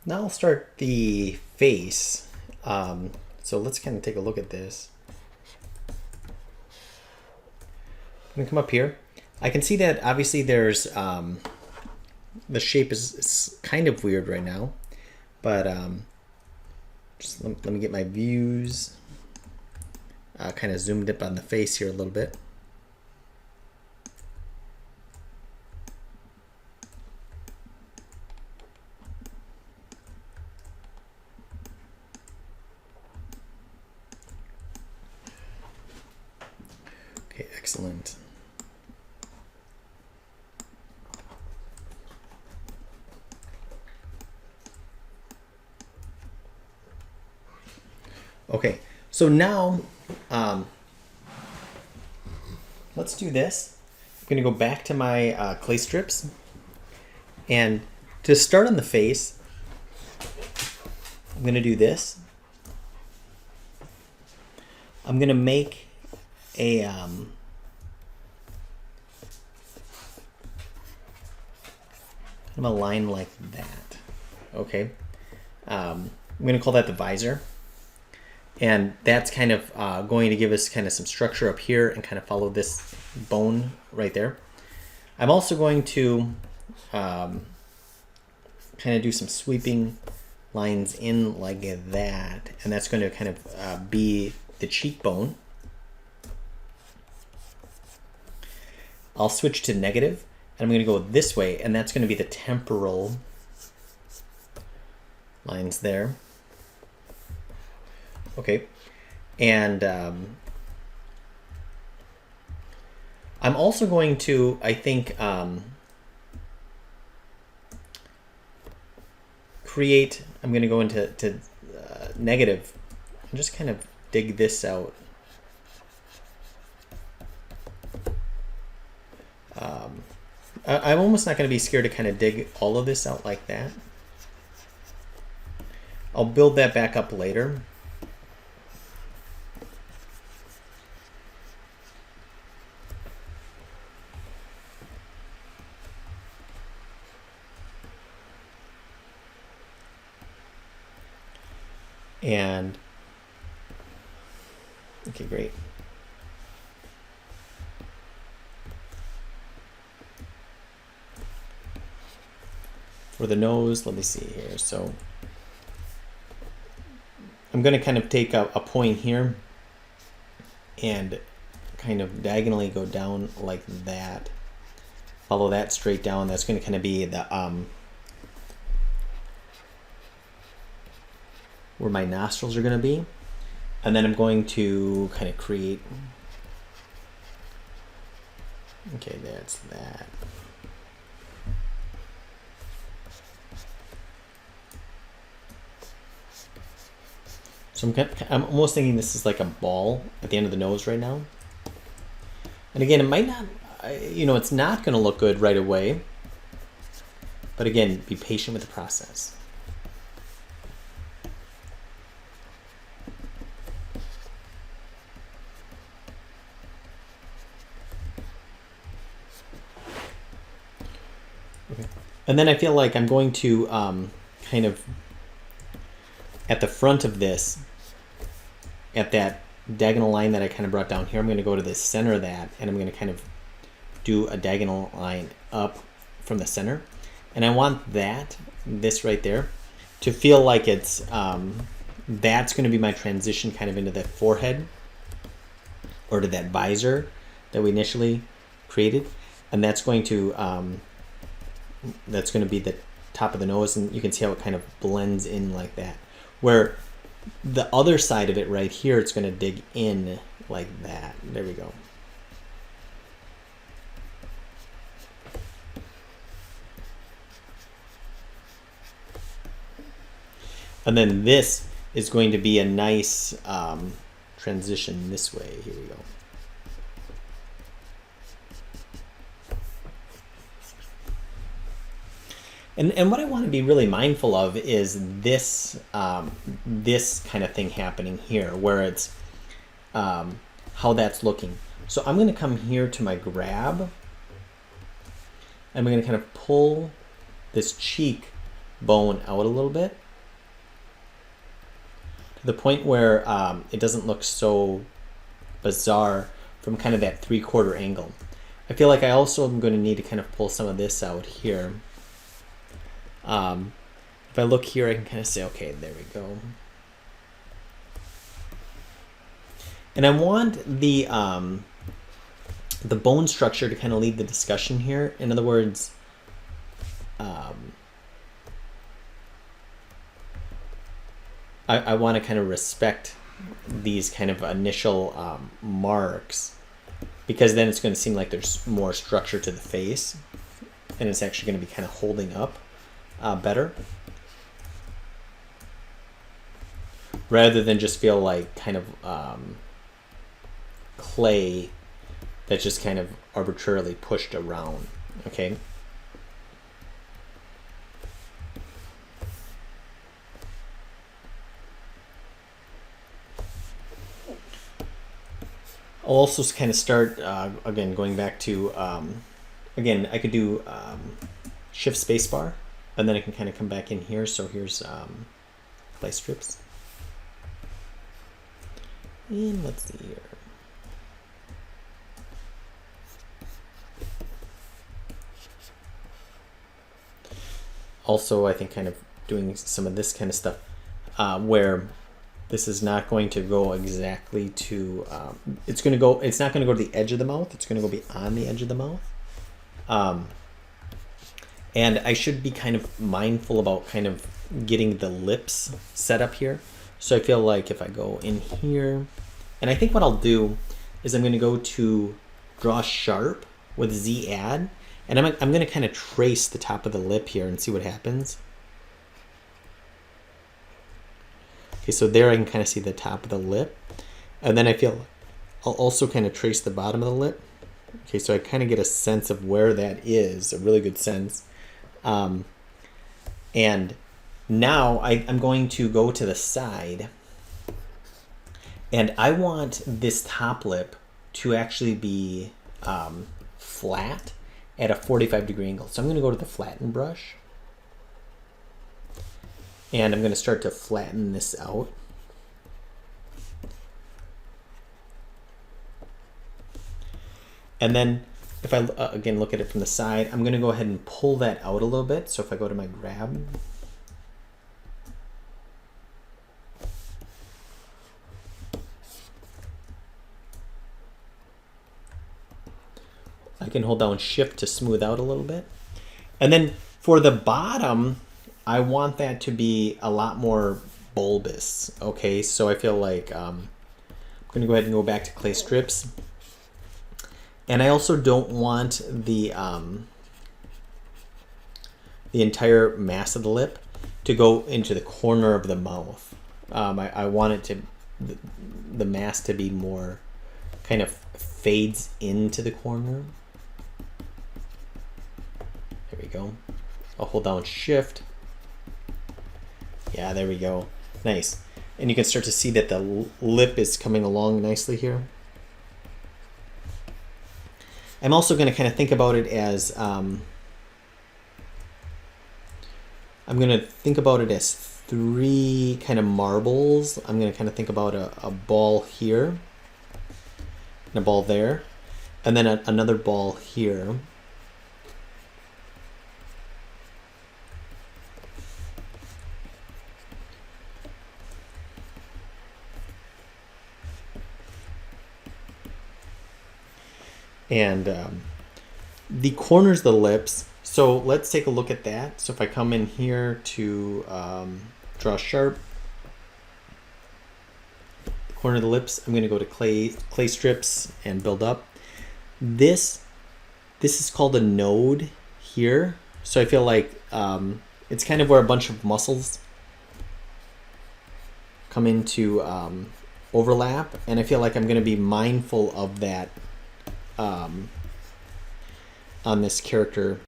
Now I'll start the face. So let's kind of take a look at this. I'm gonna come up here. I can see that obviously there's the shape is kind of weird right now, but just let me get my views. Kind of zoomed up on the face here a little bit. Okay, excellent. Okay, so now let's do this. I'm going to go back to my clay strips, and to start on the face, I'm going to do this. I'm going to make a kind of a line like that. Okay, I'm going to call that the visor. And that's kind of going to give us kind of some structure up here and kind of follow this bone right there. I'm also going to kind of do some sweeping lines in like that. And that's going to kind of be the cheekbone. I'll switch to negative, and I'm going to go this way, and that's going to be the temporal lines there. Okay, and I'm also going to, I think, create, I'm going to go into negative and just kind of dig this out. I'm almost not going to be scared to kind of dig all of this out like that. I'll build that back up later. And okay, great. For the nose, let me see here. So I'm going to kind of take a point here and kind of diagonally go down like that. Follow that straight down. That's going to kind of be the where my nostrils are going to be. And then I'm going to kind of create, okay, that's that. So I'm almost thinking this is like a ball at the end of the nose right now. And again, it might not, it's not going to look good right away. But again, be patient with the process. Okay. And then I feel like I'm going to kind of, at the front of this, at that diagonal line that I kind of brought down here, I'm going to go to the center of that, and I'm going to kind of do a diagonal line up from the center. And I want this right there, to feel like it's, that's going to be my transition kind of into the forehead, or to that visor that we initially created. And that's going to be the top of the nose, and you can see how it kind of blends in like that. Where the other side of it right here, it's going to dig in like that. There we go. And then this is going to be a nice transition this way. Here we go. And what I want to be really mindful of is this this kind of thing happening here, where it's how that's looking. So I'm going to come here to my grab, and I'm going to kind of pull this cheek bone out a little bit to the point where it doesn't look so bizarre from kind of that 3/4 angle. I feel like I also am going to need to kind of pull some of this out here. If I look here, I can kind of say, okay, there we go. And I want the bone structure to kind of lead the discussion here. In other words, I want to kind of respect these kind of initial marks, because then it's going to seem like there's more structure to the face, and it's actually going to be kind of holding up better, rather than just feel like kind of clay that's just kind of arbitrarily pushed around. Okay. I'll also kind of start, again, going back to, again, I could do shift spacebar, and then I can kind of come back in here. So here's clay strips. And let's see here. Also, I think kind of doing some of this kind of stuff where this is not going to go exactly to, it's not going to go to the edge of the mouth. It's going to go beyond the edge of the mouth. And I should be kind of mindful about kind of getting the lips set up here. So I feel like if I go in here, and I think what I'll do is I'm going to go to draw sharp with Z add, and I'm going to kind of trace the top of the lip here and see what happens. Okay, so there I can kind of see the top of the lip. And then I feel I'll also kind of trace the bottom of the lip. Okay, so I kind of get a sense of where that is, a really good sense. And now I'm going to go to the side. And I want this top lip to actually be flat at a 45-degree angle. So I'm going to go to the flatten brush. And I'm going to start to flatten this out. And then if I, again, look at it from the side, I'm going to go ahead and pull that out a little bit. So if I go to my grab, I can hold down shift to smooth out a little bit. And then for the bottom, I want that to be a lot more bulbous. Okay, so I feel like I'm going to go ahead and go back to clay strips. And I also don't want the entire mass of the lip to go into the corner of the mouth. I want it to, the mass to be more kind of fades into the corner. There we go. I'll hold down shift. Yeah, there we go. Nice. And you can start to see that the lip is coming along nicely here. I'm also going to kind of think about it as, I'm going to think about it as 3 kind of marbles. I'm going to kind of think about a ball here, and a ball there, and then another ball here. And the corners of the lips, so let's take a look at that. So if I come in here to draw sharp, the corner of the lips, I'm going to go to clay strips and build up. This is called a node here. So I feel like it's kind of where a bunch of muscles come into overlap, and I feel like I'm going to be mindful of that on this character